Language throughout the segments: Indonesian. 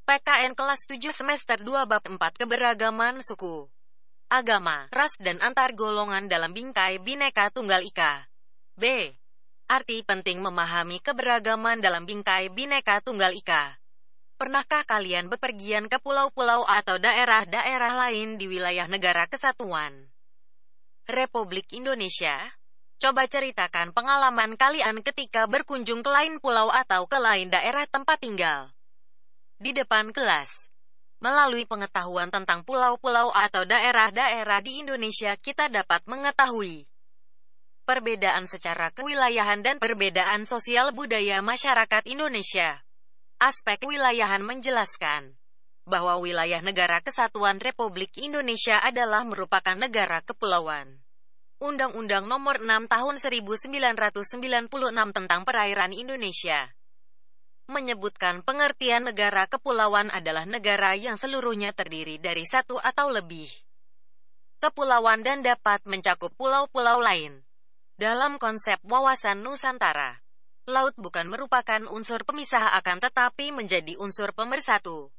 PKN kelas 7 semester 2 bab 4 keberagaman suku, agama, ras dan antar golongan dalam bingkai Bhinneka Tunggal Ika. B. Arti penting memahami keberagaman dalam bingkai Bhinneka Tunggal Ika. Pernahkah kalian bepergian ke pulau-pulau atau daerah-daerah lain di wilayah Negara Kesatuan Republik Indonesia? Coba ceritakan pengalaman kalian ketika berkunjung ke lain pulau atau ke lain daerah tempat tinggal. Di depan kelas, melalui pengetahuan tentang pulau-pulau atau daerah-daerah di Indonesia, kita dapat mengetahui perbedaan secara kewilayahan dan perbedaan sosial budaya masyarakat Indonesia. Aspek kewilayahan menjelaskan bahwa wilayah Negara Kesatuan Republik Indonesia adalah merupakan negara kepulauan. Undang-Undang Nomor 6 Tahun 1996 tentang Perairan Indonesia menyebutkan pengertian negara kepulauan adalah negara yang seluruhnya terdiri dari satu atau lebih kepulauan dan dapat mencakup pulau-pulau lain. Dalam konsep wawasan Nusantara, laut bukan merupakan unsur pemisah akan tetapi menjadi unsur pemersatu.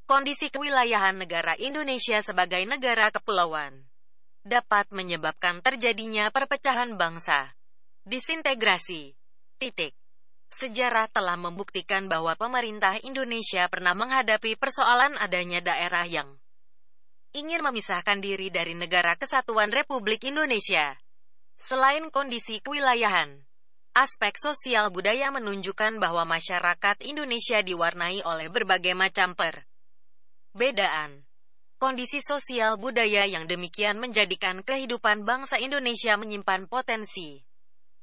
Kondisi kewilayahan negara Indonesia sebagai negara kepulauan dapat menyebabkan terjadinya perpecahan bangsa, disintegrasi. Sejarah telah membuktikan bahwa pemerintah Indonesia pernah menghadapi persoalan adanya daerah yang ingin memisahkan diri dari Negara Kesatuan Republik Indonesia. Selain kondisi kewilayahan, aspek sosial budaya menunjukkan bahwa masyarakat Indonesia diwarnai oleh berbagai macam perbedaan. Kondisi sosial budaya yang demikian menjadikan kehidupan bangsa Indonesia menyimpan potensi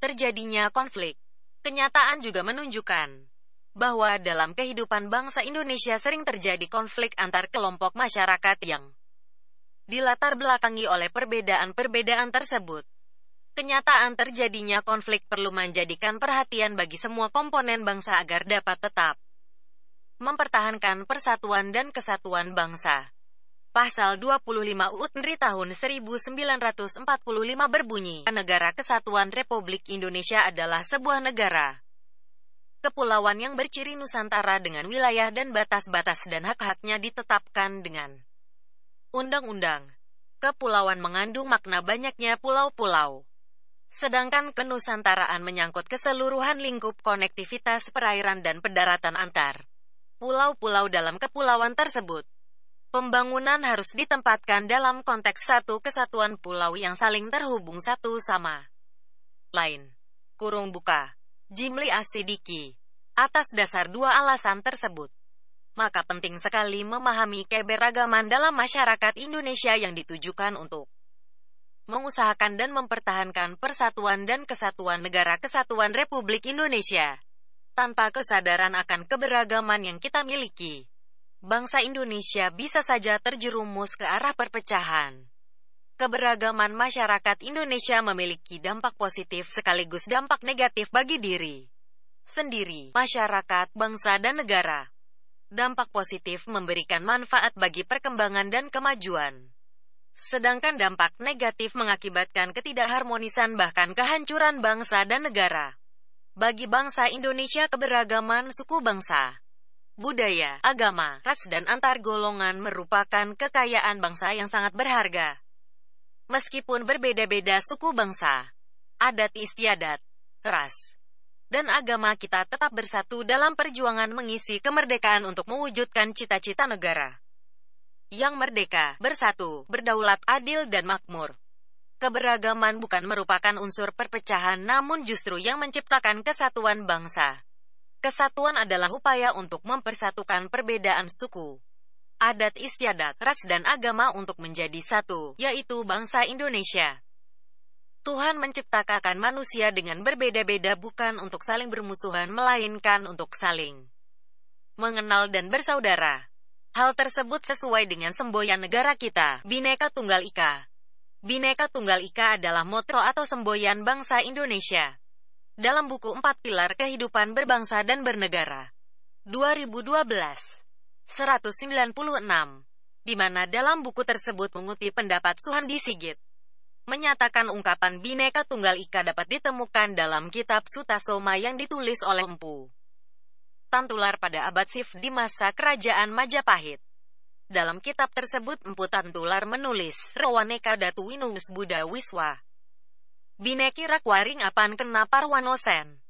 terjadinya konflik. Kenyataan juga menunjukkan bahwa dalam kehidupan bangsa Indonesia sering terjadi konflik antar kelompok masyarakat yang dilatar belakangi oleh perbedaan-perbedaan tersebut. Kenyataan terjadinya konflik perlu menjadikan perhatian bagi semua komponen bangsa agar dapat tetap mempertahankan persatuan dan kesatuan bangsa. Pasal 25 UU tahun 1945 berbunyi, Negara Kesatuan Republik Indonesia adalah sebuah negara kepulauan yang berciri Nusantara dengan wilayah dan batas-batas dan hak-haknya ditetapkan dengan undang-undang. Kepulauan mengandung makna banyaknya pulau-pulau. Sedangkan kenusantaraan menyangkut keseluruhan lingkup konektivitas perairan dan pendaratan antar pulau-pulau dalam kepulauan tersebut. Pembangunan harus ditempatkan dalam konteks satu kesatuan pulau yang saling terhubung satu sama lain. Jimli Asidiki. Atas dasar dua alasan tersebut, maka penting sekali memahami keberagaman dalam masyarakat Indonesia yang ditujukan untuk mengusahakan dan mempertahankan persatuan dan kesatuan Negara Kesatuan Republik Indonesia. Tanpa kesadaran akan keberagaman yang kita miliki, bangsa Indonesia bisa saja terjerumus ke arah perpecahan. Keberagaman masyarakat Indonesia memiliki dampak positif sekaligus dampak negatif bagi diri sendiri, masyarakat, bangsa, dan negara. Dampak positif memberikan manfaat bagi perkembangan dan kemajuan. Sedangkan dampak negatif mengakibatkan ketidakharmonisan bahkan kehancuran bangsa dan negara. Bagi bangsa Indonesia, keberagaman suku bangsa, budaya, agama, ras, dan antar golongan merupakan kekayaan bangsa yang sangat berharga. Meskipun berbeda-beda suku bangsa, adat istiadat, ras, dan agama, kita tetap bersatu dalam perjuangan mengisi kemerdekaan untuk mewujudkan cita-cita negara yang merdeka, bersatu, berdaulat, adil, dan makmur. Keberagaman bukan merupakan unsur perpecahan, namun justru yang menciptakan kesatuan bangsa. Kesatuan adalah upaya untuk mempersatukan perbedaan suku, adat istiadat, ras, dan agama untuk menjadi satu, yaitu bangsa Indonesia. Tuhan menciptakan manusia dengan berbeda-beda bukan untuk saling bermusuhan, melainkan untuk saling mengenal dan bersaudara. Hal tersebut sesuai dengan semboyan negara kita, Bhinneka Tunggal Ika. Bhinneka Tunggal Ika adalah motto atau semboyan bangsa Indonesia. Dalam buku 4 Pilar Kehidupan Berbangsa dan Bernegara, 2012, 196, di mana dalam buku tersebut mengutip pendapat Suhandi Sigit, menyatakan ungkapan Bhinneka Tunggal Ika dapat ditemukan dalam kitab Suta Soma yang ditulis oleh Empu Tantular pada abad Sif di masa kerajaan Majapahit. Dalam kitab tersebut Empu Tantular menulis, Rawaneka datu winus Buddha wiswa. Bineki rakwaring apan kena parwanosen.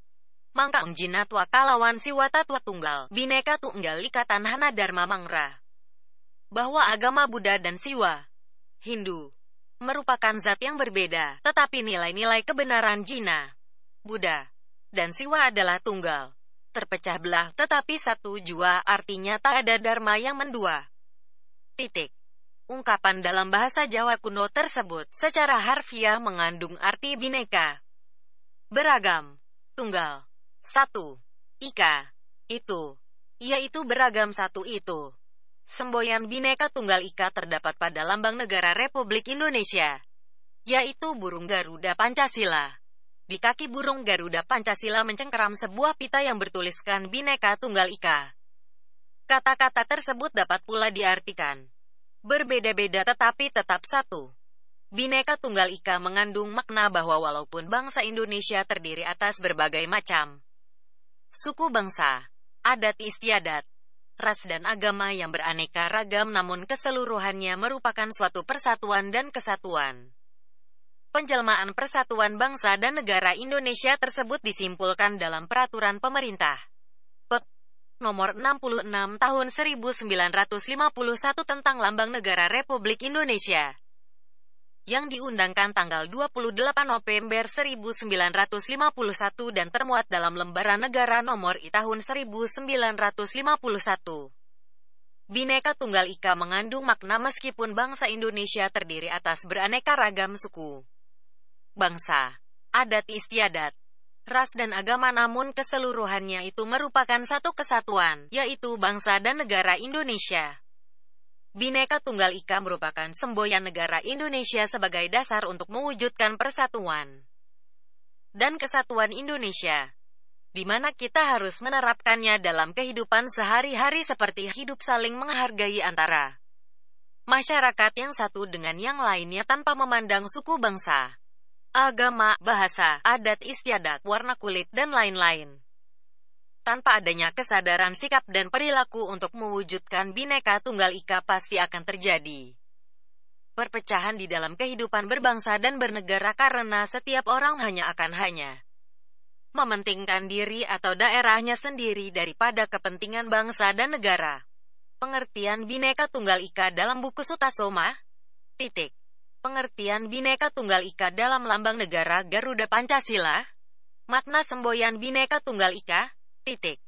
Mangka ungjina tua kalawan siwata tua tunggal, bineka tunggal ikatan hana dharma mangra. Bahwa agama Buddha dan Siwa, Hindu, merupakan zat yang berbeda, tetapi nilai-nilai kebenaran Jina, Buddha, dan Siwa adalah tunggal. Terpecah belah, tetapi satu jua, artinya tak ada dharma yang mendua. Titik. Ungkapan dalam bahasa Jawa kuno tersebut, secara harfiah mengandung arti bineka, beragam, tunggal, satu, ika, itu, yaitu beragam satu itu. Semboyan Bhinneka Tunggal Ika terdapat pada lambang negara Republik Indonesia, yaitu burung Garuda Pancasila. Di kaki burung Garuda Pancasila mencengkeram sebuah pita yang bertuliskan Bhinneka Tunggal Ika. Kata-kata tersebut dapat pula diartikan berbeda-beda tetapi tetap satu. Bhinneka Tunggal Ika mengandung makna bahwa walaupun bangsa Indonesia terdiri atas berbagai macam suku bangsa, adat istiadat, ras dan agama yang beraneka ragam, namun keseluruhannya merupakan suatu persatuan dan kesatuan. Penjelmaan Persatuan Bangsa dan Negara Indonesia tersebut disimpulkan dalam Peraturan Pemerintah Nomor 66 Tahun 1951 tentang Lambang Negara Republik Indonesia, yang diundangkan tanggal 28 November 1951 dan termuat dalam Lembaran Negara Nomor I Tahun 1951. Bhinneka Tunggal Ika mengandung makna meskipun bangsa Indonesia terdiri atas beraneka ragam suku, bangsa, adat istiadat, ras dan agama, namun keseluruhannya itu merupakan satu kesatuan, yaitu bangsa dan negara Indonesia. Bhinneka Tunggal Ika merupakan semboyan negara Indonesia sebagai dasar untuk mewujudkan persatuan dan kesatuan Indonesia, di mana kita harus menerapkannya dalam kehidupan sehari-hari seperti hidup saling menghargai antara masyarakat yang satu dengan yang lainnya tanpa memandang suku bangsa, agama, bahasa, adat istiadat, warna kulit, dan lain-lain. Tanpa adanya kesadaran sikap dan perilaku untuk mewujudkan Bhinneka Tunggal Ika, pasti akan terjadi perpecahan di dalam kehidupan berbangsa dan bernegara karena setiap orang hanya mementingkan diri atau daerahnya sendiri daripada kepentingan bangsa dan negara. Pengertian Bhinneka Tunggal Ika dalam buku Sutasoma. Titik. Pengertian Bhinneka Tunggal Ika dalam Lambang Negara Garuda Pancasila. Makna semboyan Bhinneka Tunggal Ika. Titik.